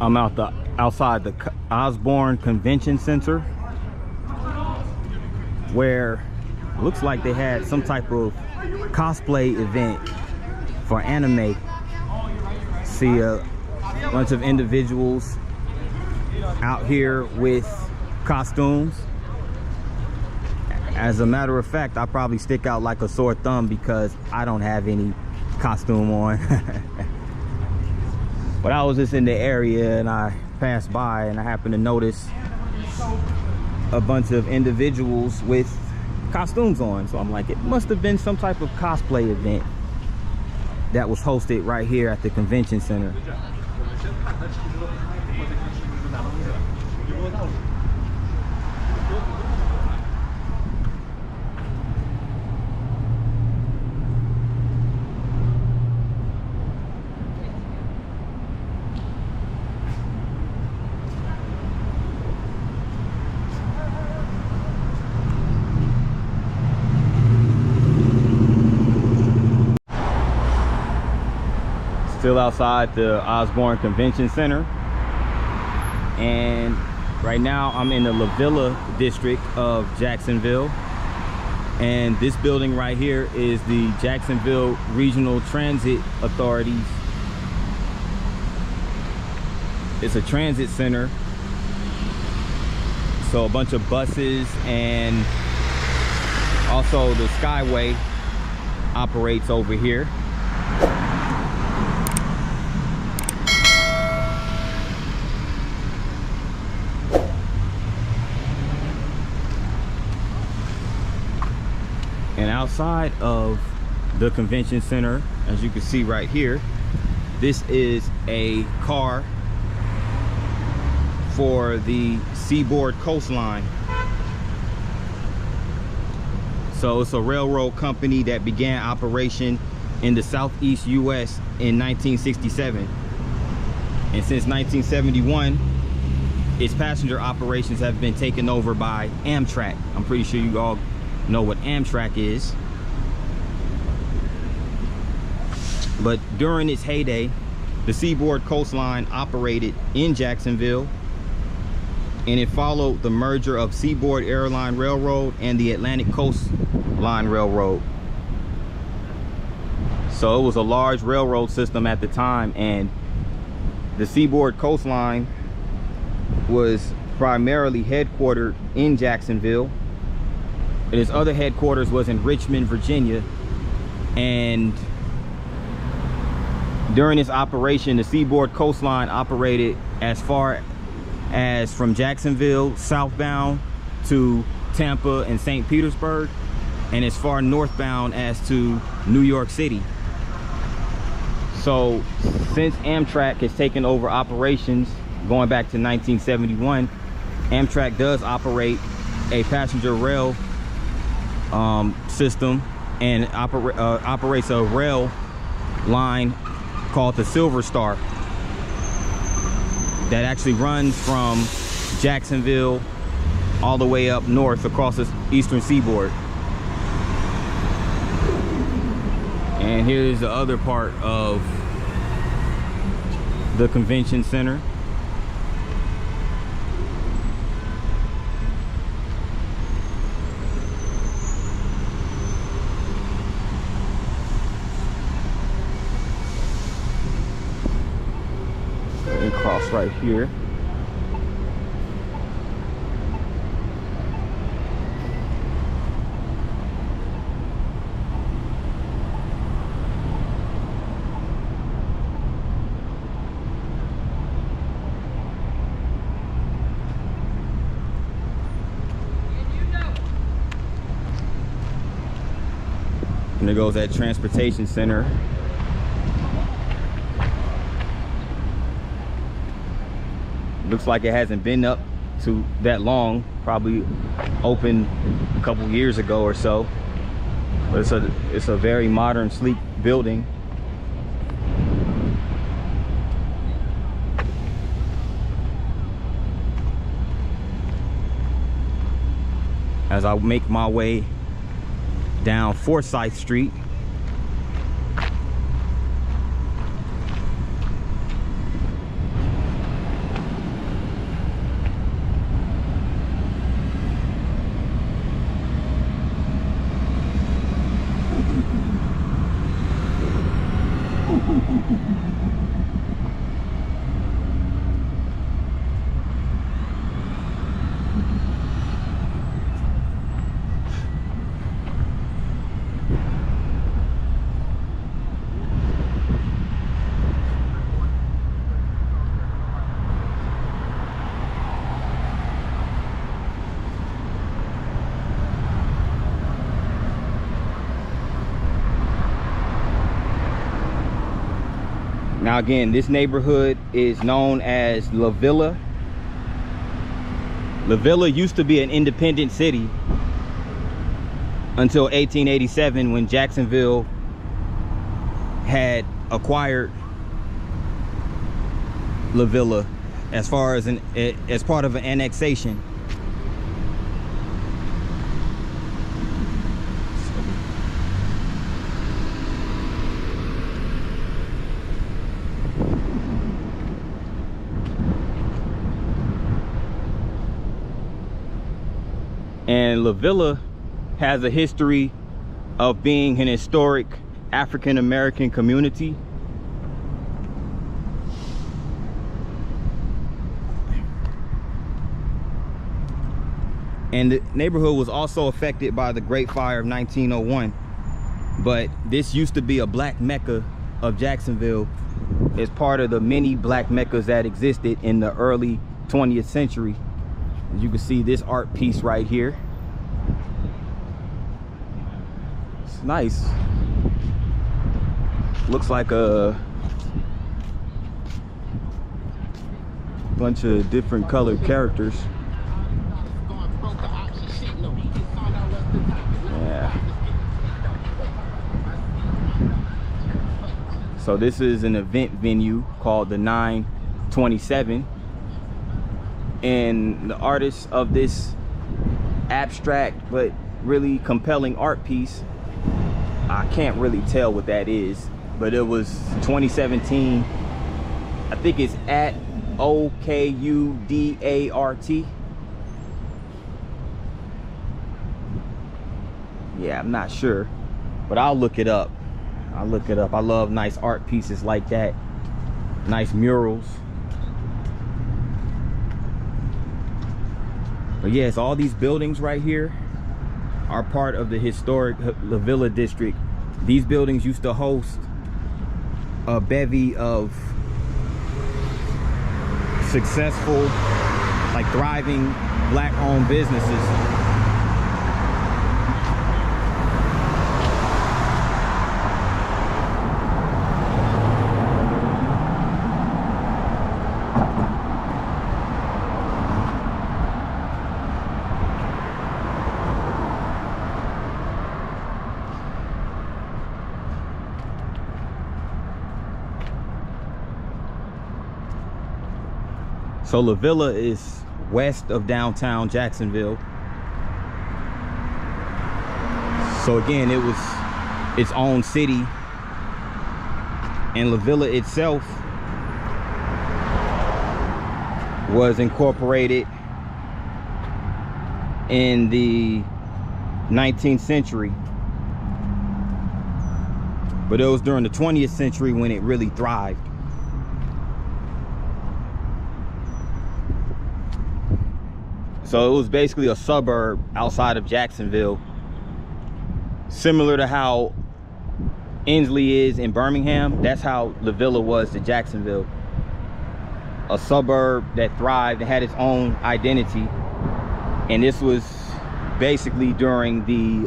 I'm outside the Osborne Convention Center, where it looks like they had some type of cosplay event for anime. See a bunch of individuals out here with costumes. As a matter of fact, I probably stick out like a sore thumb because I don't have any costume on. But I was just in the area and I passed by and I happened to notice a bunch of individuals with costumes on. So I'm like, it must have been some type of cosplay event that was hosted right here at the convention center. Still outside the Osborne Convention Center, and right now I'm in the LaVilla district of Jacksonville, and this building right here is the Jacksonville Regional Transit Authorities. It's a transit center, so a bunch of buses, and also the Skyway operates over here. And outside of the convention center, as you can see right here, this is a car for the Seaboard Coastline. So it's a railroad company that began operation in the Southeast US in 1967. And since 1971, its passenger operations have been taken over by Amtrak. I'm pretty sure you all know what Amtrak is. But during its heyday, the Seaboard Coastline operated in Jacksonville, and it followed the merger of Seaboard Airline Railroad and the Atlantic Coast Line Railroad. So it was a large railroad system at the time, and the Seaboard Coastline was primarily headquartered in Jacksonville. Its other headquarters was in Richmond, Virginia, and during its operation, the Seaboard Coastline operated as far as from Jacksonville southbound to Tampa and St. Petersburg, and as far northbound as to New York City. So since Amtrak has taken over operations going back to 1971, Amtrak does operate a passenger rail system, and operates a rail line called the Silver Star that actually runs from Jacksonville all the way up north across the eastern seaboard. And here's the other part of the convention center. Cross right here. And there goes that transportation center. Looks like it hasn't been up to that long, probably opened a couple years ago or so. But it's a very modern, sleek building. As I make my way down Forsyth Street, Now again, this neighborhood is known as LaVilla. LaVilla used to be an independent city until 1887, when Jacksonville had acquired LaVilla as part of an annexation. And LaVilla has a history of being an historic African-American community. And the neighborhood was also affected by the Great Fire of 1901. But this used to be a black mecca of Jacksonville, as part of the many black meccas that existed in the early 20th century. As you can see, this art piece right here. It's nice. Looks like a bunch of different colored characters. Yeah. So this is an event venue called the 927. And the artist of this abstract but really compelling art piece, I can't really tell what that is, but it was 2017. I think it's at OKUDART. Yeah, I'm not sure, but I'll look it up. I love nice art pieces like that, nice murals. But yes, all these buildings right here are part of the historic LaVilla district. These buildings used to host a bevy of successful, like thriving black-owned businesses. So LaVilla is west of downtown Jacksonville. So again, it was its own city, and LaVilla itself was incorporated in the 19th century. But it was during the 20th century when it really thrived. So it was basically a suburb outside of Jacksonville, similar to how Inslee is in Birmingham. That's how LaVilla was to Jacksonville. A suburb that thrived and had its own identity. And this was basically during the,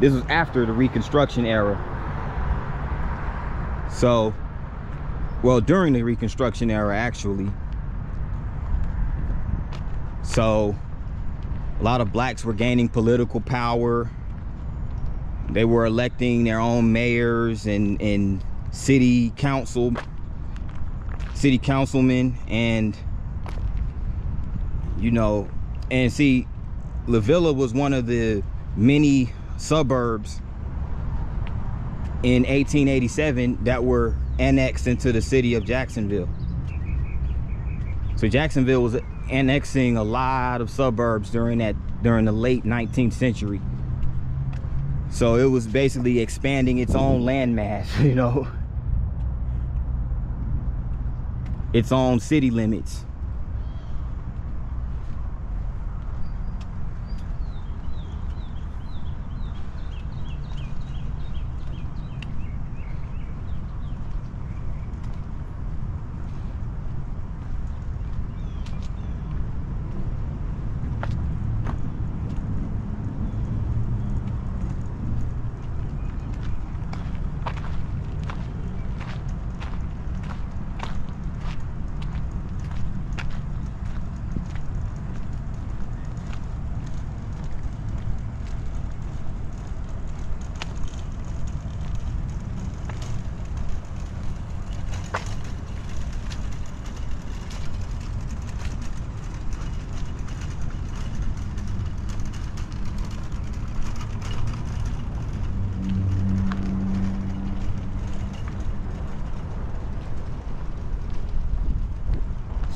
this was after the Reconstruction era. So, well, during the Reconstruction era, actually. So a lot of blacks were gaining political power. They were electing their own mayors and city councilmen, and you know, and see, LaVilla was one of the many suburbs in 1887 that were annexed into the city of Jacksonville. So Jacksonville was annexing a lot of suburbs during the late 19th century. So it was basically expanding its own landmass, you know, its own city limits.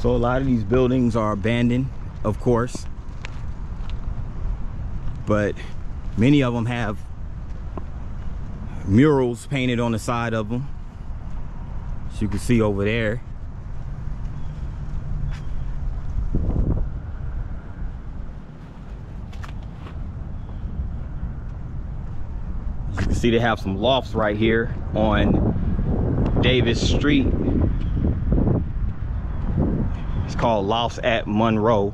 So a lot of these buildings are abandoned, of course, but many of them have murals painted on the side of them, as you can see over there. As you can see, they have some lofts right here on Davis Street. It's called Lofts at Monroe.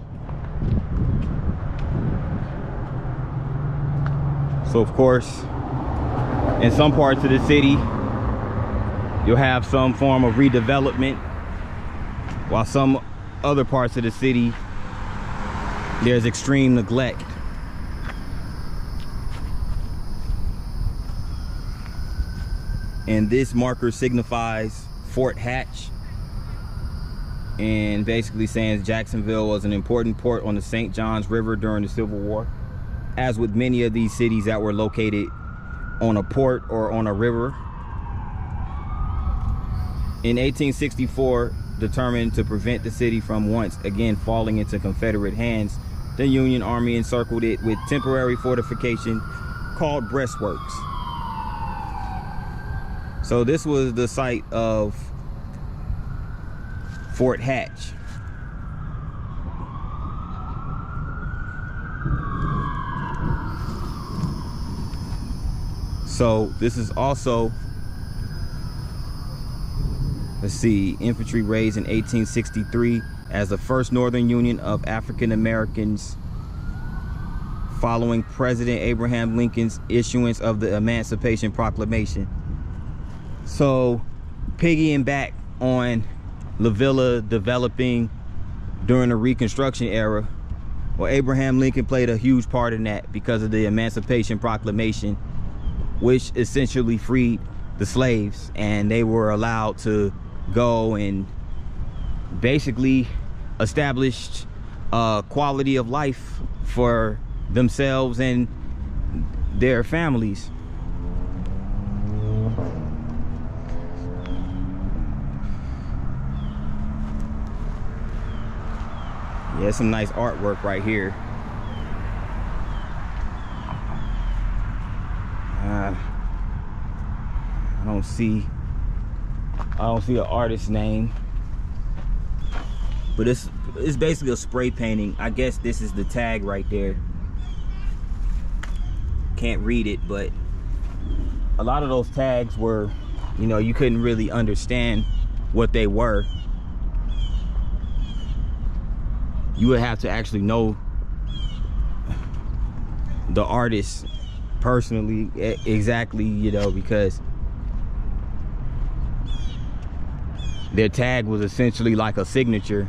So of course, in some parts of the city, you'll have some form of redevelopment, while some other parts of the city, there's extreme neglect. And this marker signifies Fort Hatch, and basically saying Jacksonville was an important port on the St. Johns River during the Civil War. As with many of these cities that were located on a port or on a river. In 1864, determined to prevent the city from once again falling into Confederate hands, the Union Army encircled it with temporary fortification called breastworks. So this was the site of Fort Hatch. So this is also, let's see, infantry raised in 1863 as the first Northern Union of African Americans following President Abraham Lincoln's issuance of the Emancipation Proclamation. So piggying back on LaVilla developing during the Reconstruction era, well, Abraham Lincoln played a huge part in that because of the Emancipation Proclamation, which essentially freed the slaves, and they were allowed to go and basically established a quality of life for themselves and their families. Yeah, some nice artwork right here. I don't see an artist's name, but it's basically a spray painting. I guess this is the tag right there. Can't read it, but a lot of those tags were, you know, you couldn't really understand what they were. You would have to actually know the artist personally, exactly, you know, because their tag was essentially like a signature.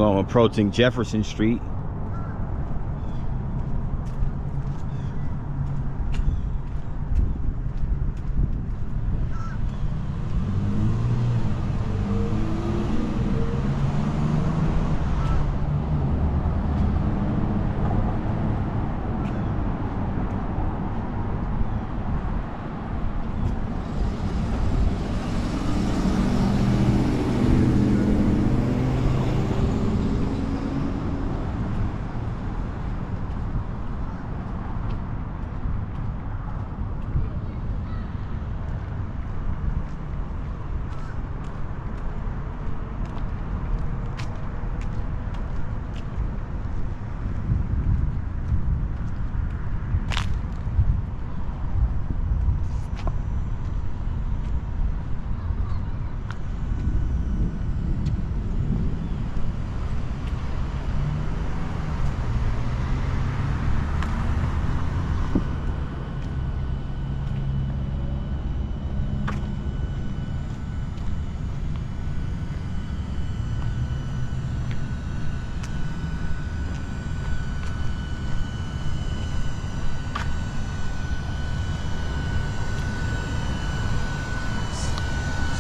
I'm approaching Jefferson Street.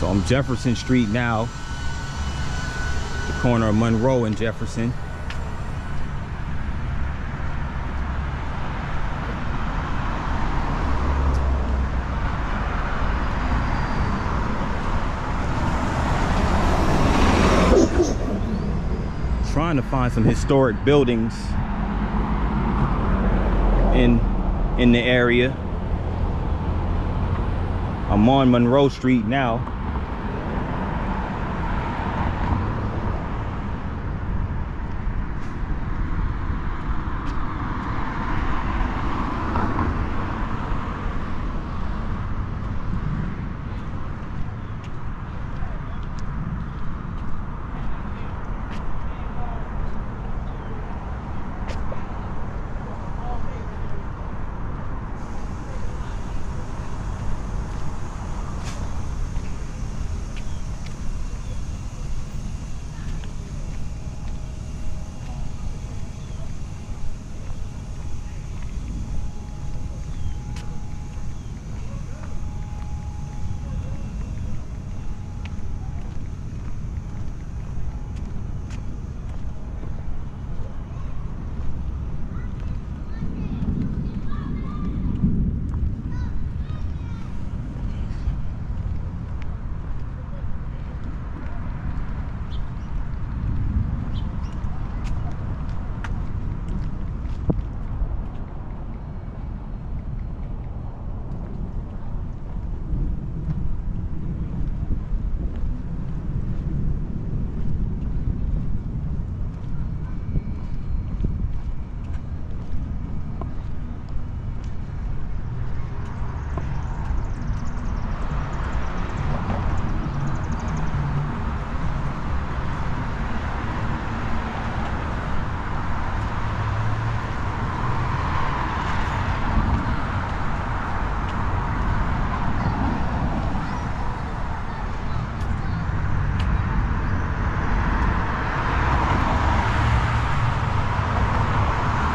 So I'm Jefferson Street now, the corner of Monroe and Jefferson. Trying to find some historic buildings in the area. I'm on Monroe Street now.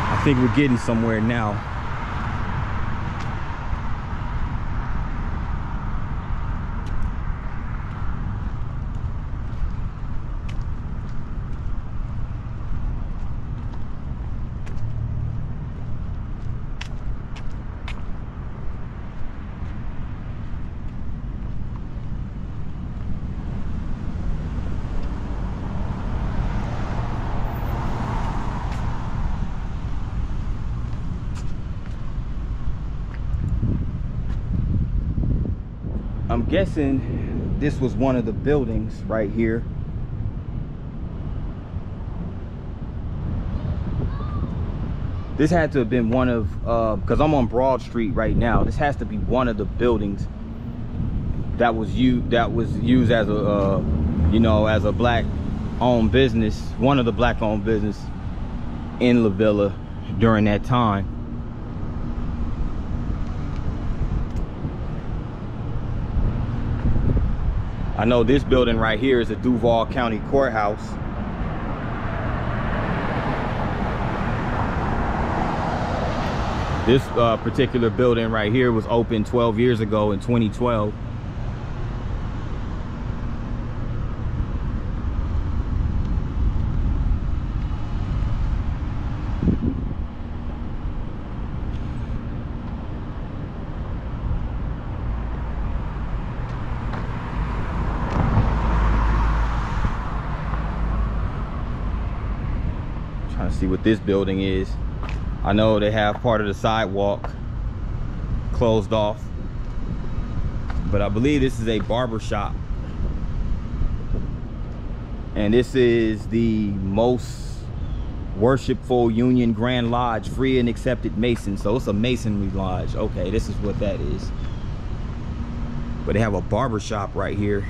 I think we're getting somewhere now. I'm guessing this was one of the buildings right here. This had to have been one of, because I'm on Broad Street right now. This has to be one of the buildings that was used as a, you know, as a black-owned business, one of the black-owned business in LaVilla during that time. I know this building right here is a Duval County Courthouse. This particular building right here was opened 12 years ago in 2012. Trying to see what this building is. I know they have part of the sidewalk closed off, but I believe this is a barber shop. And this is the most worshipful Union Grand Lodge, free and accepted Mason. So it's a masonry lodge. Okay, this is what that is. But they have a barber shop right here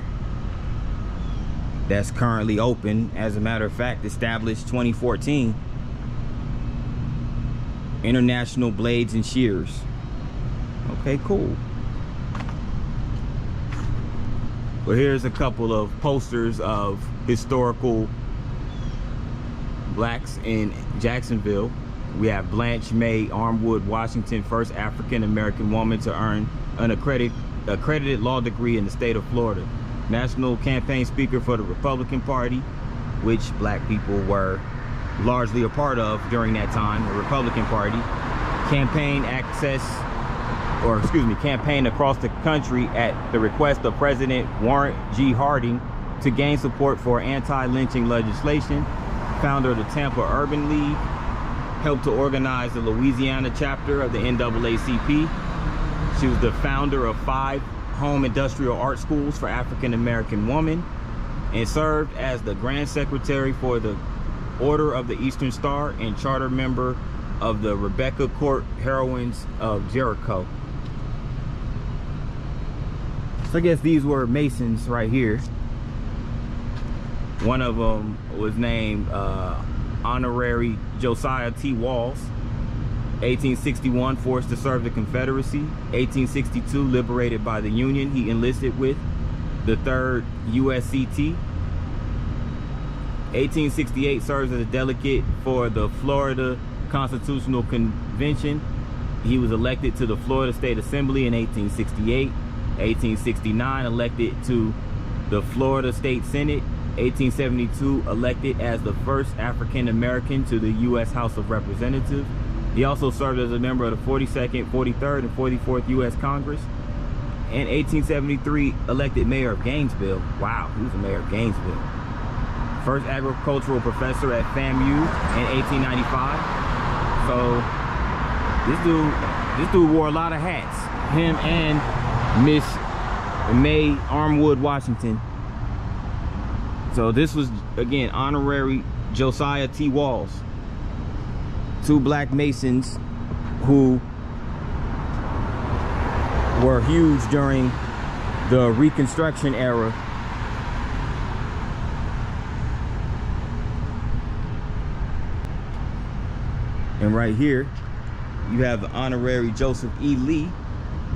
that's currently open. As a matter of fact, established 2014. International Blades and Shears. Okay, cool. Well, here's a couple of posters of historical blacks in Jacksonville. We have Blanche May Armwood Washington, first African-American woman to earn an accredited law degree in the state of Florida. National campaign speaker for the Republican Party, which black people were largely a part of during that time, the Republican Party. Campaigned across the country at the request of President Warren G. Harding to gain support for anti-lynching legislation. Founder of the Tampa Urban League. Helped to organize the Louisiana chapter of the NAACP. She was the founder of 5 home industrial art schools for African-American women, and served as the Grand Secretary for the Order of the Eastern Star and charter member of the Rebecca Court Heroines of Jericho. So I guess these were Masons right here. One of them was named Honorary Josiah T. Walls. 1861, forced to serve the Confederacy. 1862, liberated by the Union. He enlisted with the 3rd USCT. 1868, serves as a delegate for the Florida Constitutional Convention. He was elected to the Florida State Assembly in 1868. 1869, elected to the Florida State Senate. 1872, elected as the first African American to the U.S. House of Representatives. He also served as a member of the 42nd, 43rd, and 44th U.S. Congress. In 1873, elected mayor of Gainesville. Wow, he was the mayor of Gainesville. First agricultural professor at FAMU in 1895. So this dude wore a lot of hats. Him and Miss May Armwood Washington. So this was, again, Honorary Josiah T. Walls. 2 black Masons who were huge during the Reconstruction era. And right here, you have the Honorary Joseph E. Lee,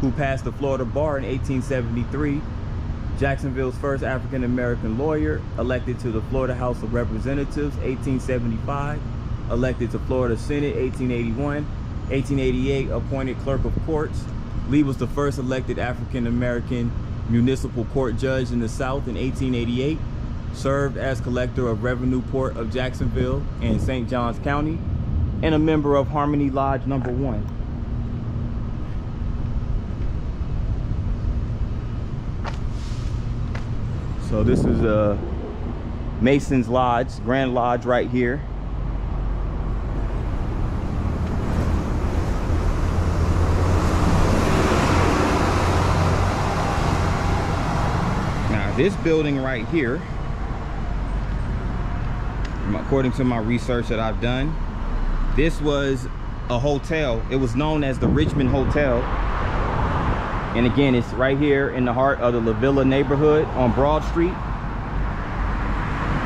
who passed the Florida bar in 1873. Jacksonville's first African-American lawyer, elected to the Florida House of Representatives, 1875. Elected to Florida Senate, 1881. 1888, appointed clerk of courts. Lee was the first elected African-American municipal court judge in the South in 1888. Served as collector of Revenue Port of Jacksonville and St. Johns County, and a member of Harmony Lodge No. 1. So this is a Mason's Lodge, Grand Lodge right here. Now this building right here, according to my research that I've done, this was a hotel. It was known as the Richmond Hotel. And again, it's right here in the heart of the LaVilla neighborhood on Broad Street.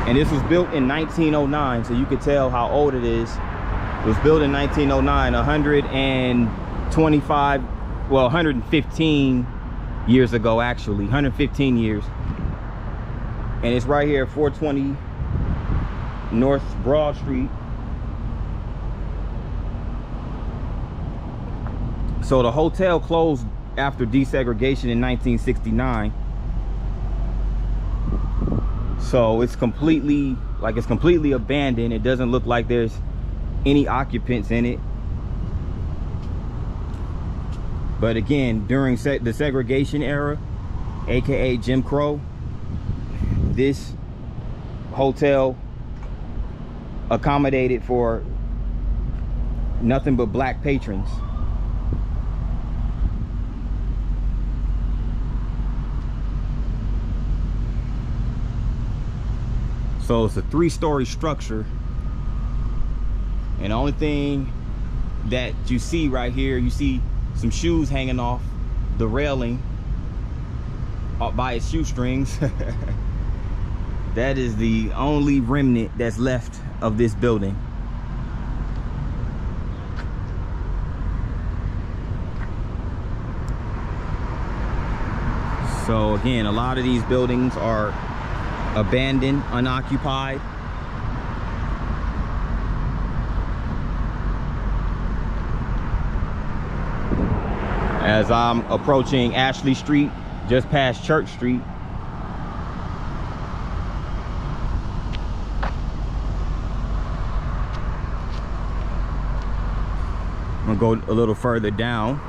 And this was built in 1909, so you could tell how old it is. It was built in 1909, 115 years ago, actually, 115 years. And it's right here at 420 North Broad Street. So the hotel closed after desegregation in 1969. So it's completely abandoned. It doesn't look like there's any occupants in it. But again, during the segregation era, aka Jim Crow, this hotel accommodated for nothing but black patrons. So it's a 3-story structure, and the only thing that you see right here, you see some shoes hanging off the railing by its shoestrings. That is the only remnant that's left of this building. So again, a lot of these buildings are abandoned, unoccupied. As I'm approaching Ashley Street, just past Church Street, I'm gonna go a little further down.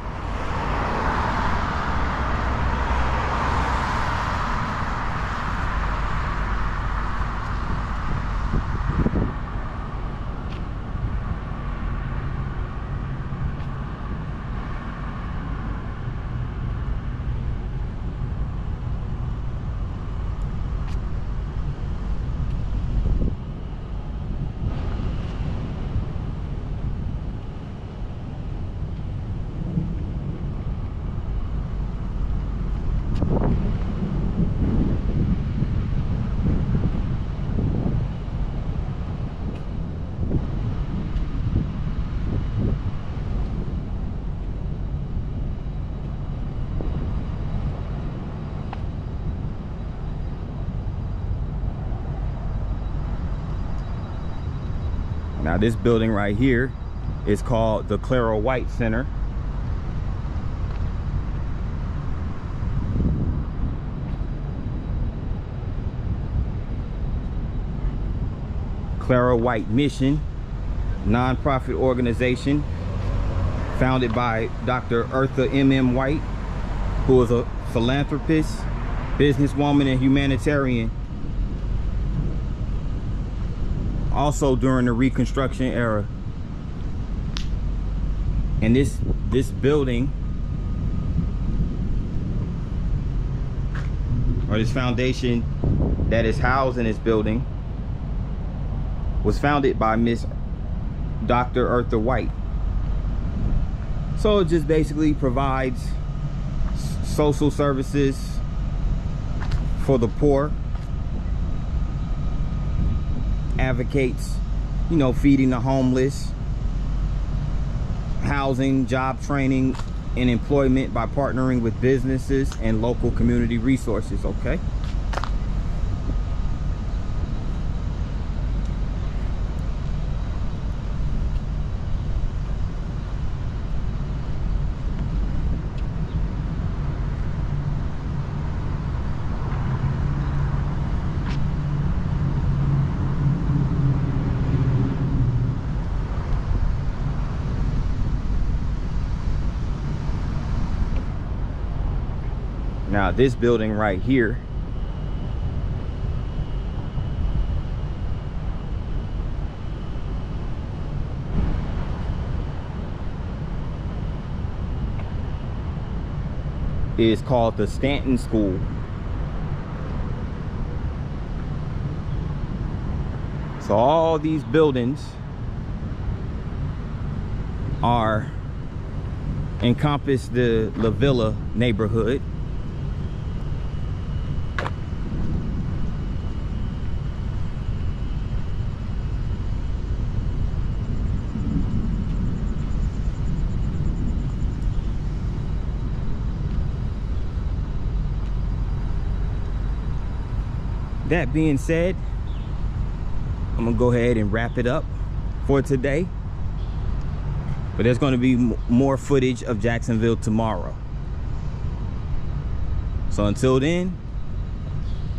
Now this building right here is called the Clara White Center. Clara White Mission, nonprofit organization founded by Dr. Eartha M.M. White, who is a philanthropist, businesswoman, and humanitarian. Also during the Reconstruction era. And this building, or this foundation that is housed in this building, was founded by Miss Dr. Eartha White. So it just basically provides social services for the poor, advocates, you know, feeding the homeless, housing, job training, and employment by partnering with businesses and local community resources. Okay. Now this building right here is called the Stanton School. So all these buildings are encompass the LaVilla neighborhood. That being said, I'm gonna go ahead and wrap it up for today. But there's going to be more footage of Jacksonville tomorrow. So until then,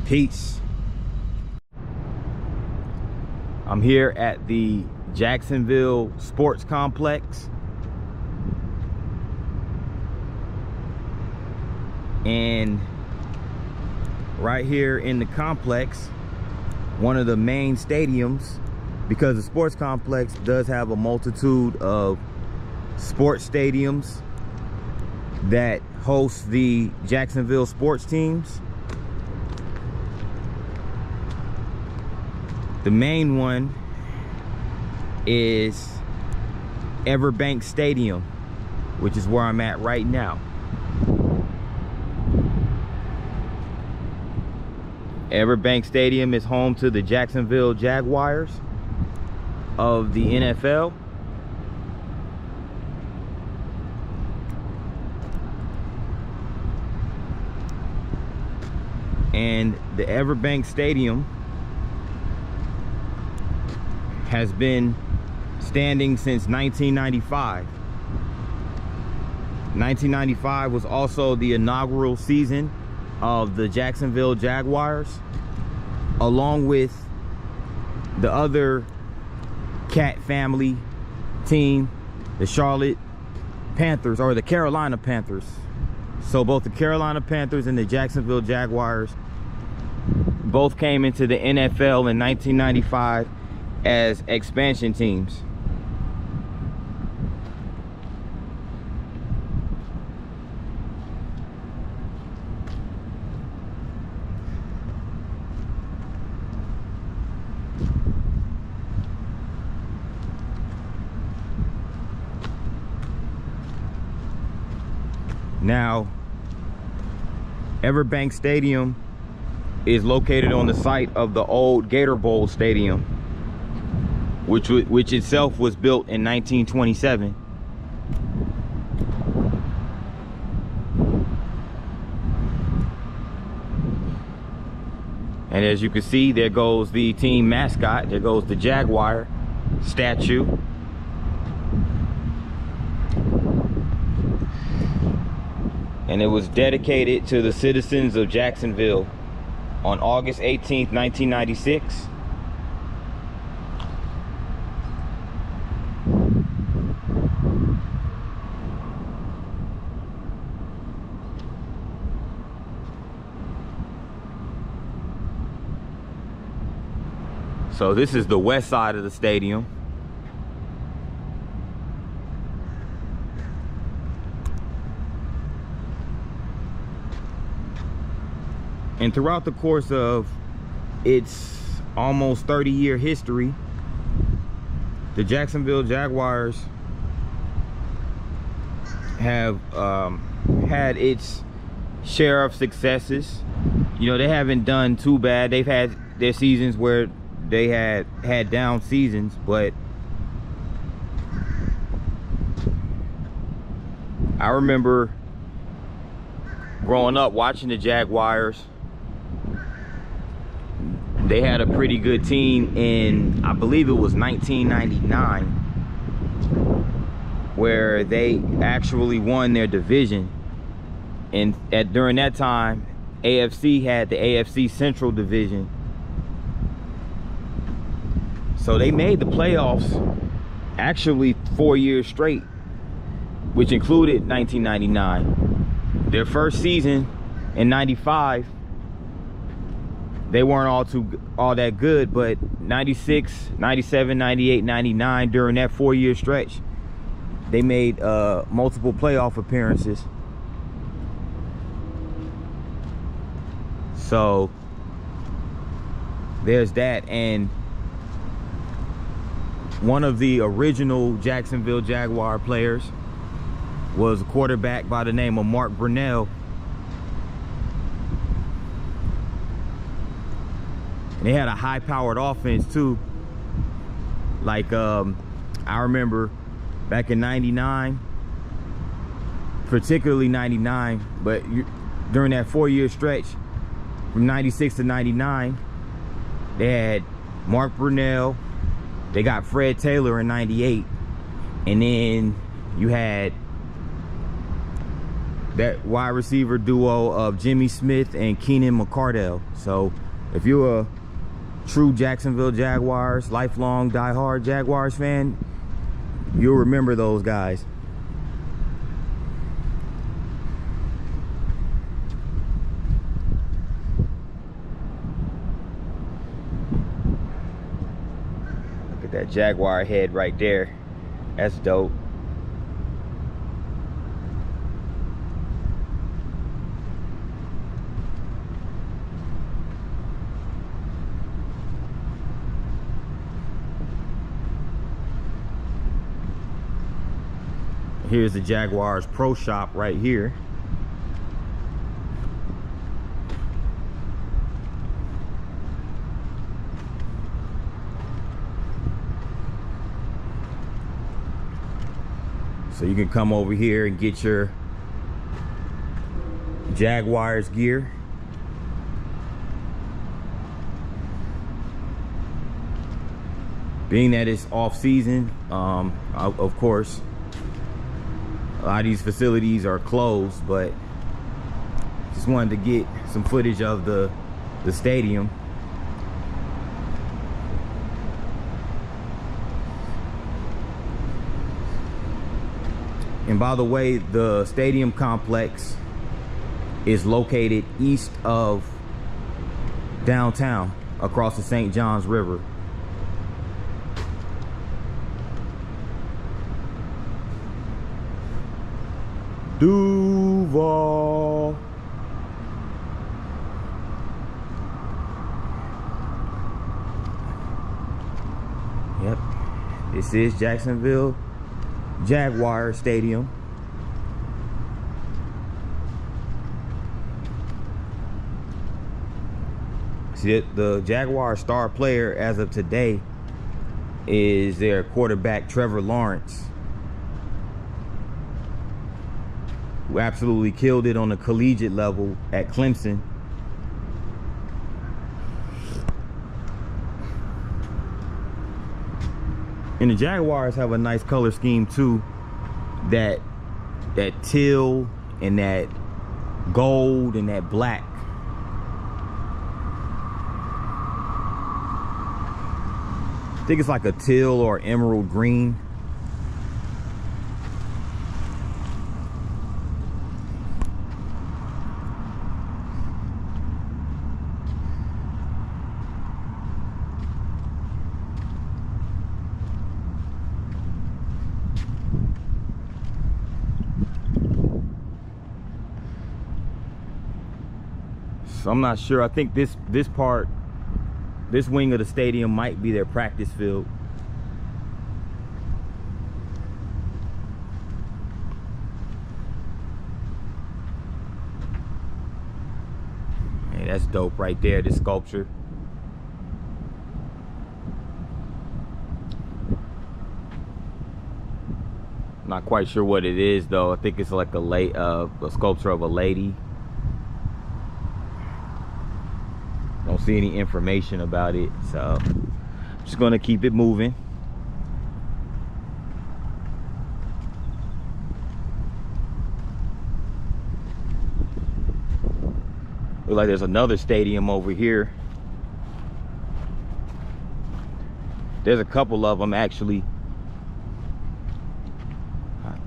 peace. I'm here at the Jacksonville Sports Complex. And right here in the complex, one of the main stadiums, because the sports complex does have a multitude of sports stadiums that host the Jacksonville sports teams. The main one is Everbank Stadium, which is where I'm at right now. Everbank Stadium is home to the Jacksonville Jaguars of the NFL. And the Everbank Stadium has been standing since 1995. 1995 was also the inaugural season of the Jacksonville Jaguars, along with the other cat family team, the Charlotte Panthers, or the Carolina Panthers. So both the Carolina Panthers and the Jacksonville Jaguars both came into the NFL in 1995 as expansion teams. Now, Everbank Stadium is located on the site of the old Gator Bowl Stadium, which itself was built in 1927. And as you can see, there goes the team mascot. There goes the Jaguar statue. And it was dedicated to the citizens of Jacksonville on August 18th, 1996. So this is the west side of the stadium. And throughout the course of its almost 30-year history, the Jacksonville Jaguars have had its share of successes. You know, they haven't done too bad. They've had their seasons where they had down seasons, but I remember growing up watching the Jaguars. They had a pretty good team in, I believe it was 1999, where they actually won their division. And during that time, AFC had the AFC Central Division. So they made the playoffs actually 4 years straight, which included 1999. Their first season in 95, they weren't all that good, but 96, 97, 98, 99, during that 4-year stretch, they made multiple playoff appearances. So there's that. And one of the original Jacksonville Jaguar players was a quarterback by the name of Mark Brunell. They had a high-powered offense too. Like I remember back in '99, particularly '99, but during that 4-year stretch from '96 to '99, they had Mark Brunell. They got Fred Taylor in '98, and then you had that wide receiver duo of Jimmy Smith and Keenan McCardell. So if you're a true Jacksonville Jaguars, lifelong diehard Jaguars fan, you'll remember those guys. Look at that Jaguar head right there. That's dope. Here's the Jaguars Pro Shop right here. So you can come over here and get your Jaguars gear. Being that it's off season, of course, a lot of these facilities are closed, but just wanted to get some footage of the stadium. And by the way, the stadium complex is located east of downtown across the St. Johns River. Duval. Yep, this is Jacksonville Jaguar Stadium. See, the Jaguar star player as of today is their quarterback Trevor Lawrence, who absolutely killed it on the collegiate level at Clemson. And the Jaguars have a nice color scheme too. That teal and that gold and that black. I think it's like a teal or emerald green. So I'm not sure. I think this wing of the stadium might be their practice field. Hey, that's dope right there, this sculpture. Not quite sure what it is though. I think it's like a sculpture of a lady. Don't see any information about it, so I'm just gonna keep it moving. Looks like there's another stadium over here. There's a couple of them actually.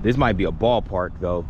This might be a ballpark though.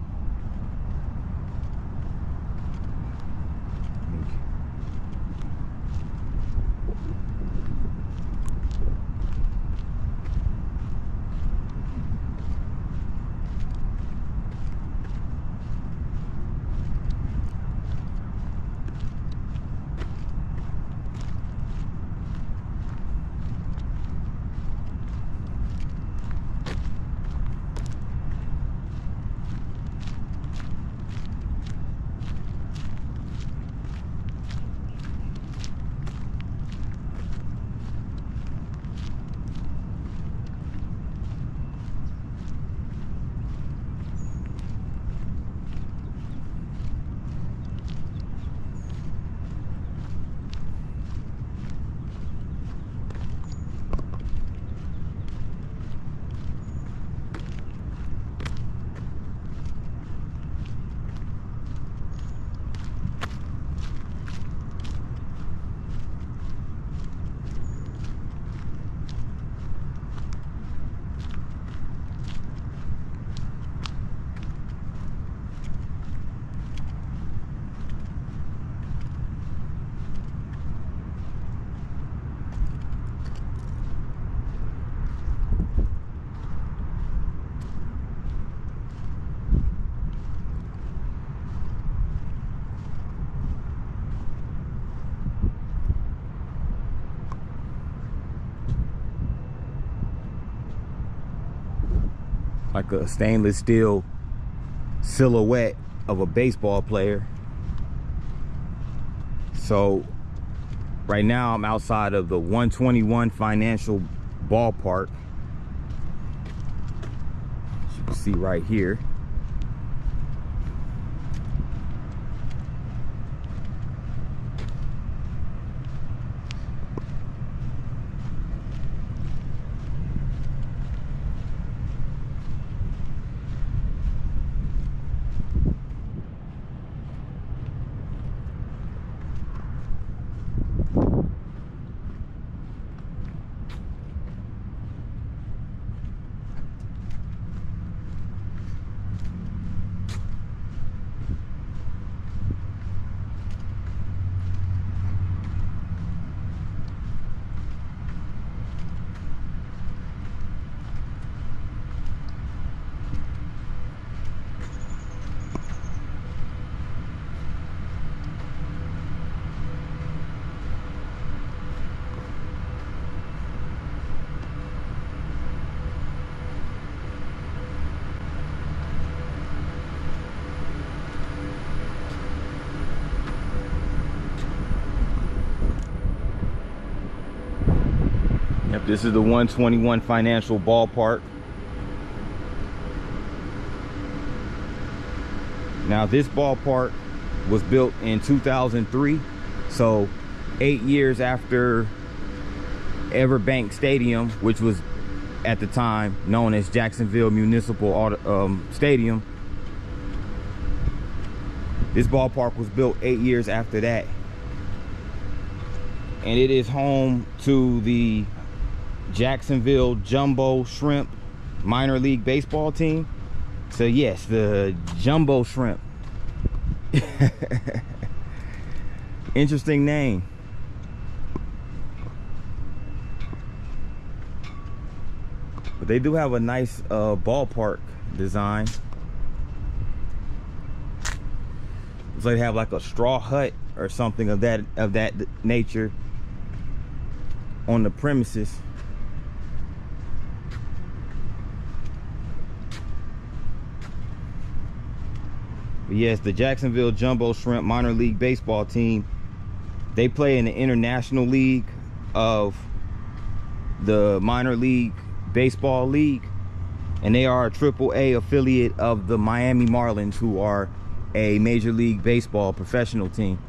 like a stainless steel silhouette of a baseball player. So right now I'm outside of the 121 Financial Ballpark. As you can see right here. Yep, this is the 121 Financial Ballpark. Now this ballpark was built in 2003, so 8 years after Everbank Stadium, which was at the time known as Jacksonville Municipal Stadium. This ballpark was built 8 years after that, and it is home to the Jacksonville Jumbo Shrimp minor league baseball team. So yes, the Jumbo Shrimp. Interesting name. But they do have a nice ballpark design. Looks like they have like a straw hut or something of that nature on the premises. But yes, the Jacksonville Jumbo Shrimp minor league baseball team, they play in the International League of the Minor League Baseball League, and they are a AAA affiliate of the Miami Marlins, who are a Major League Baseball professional team.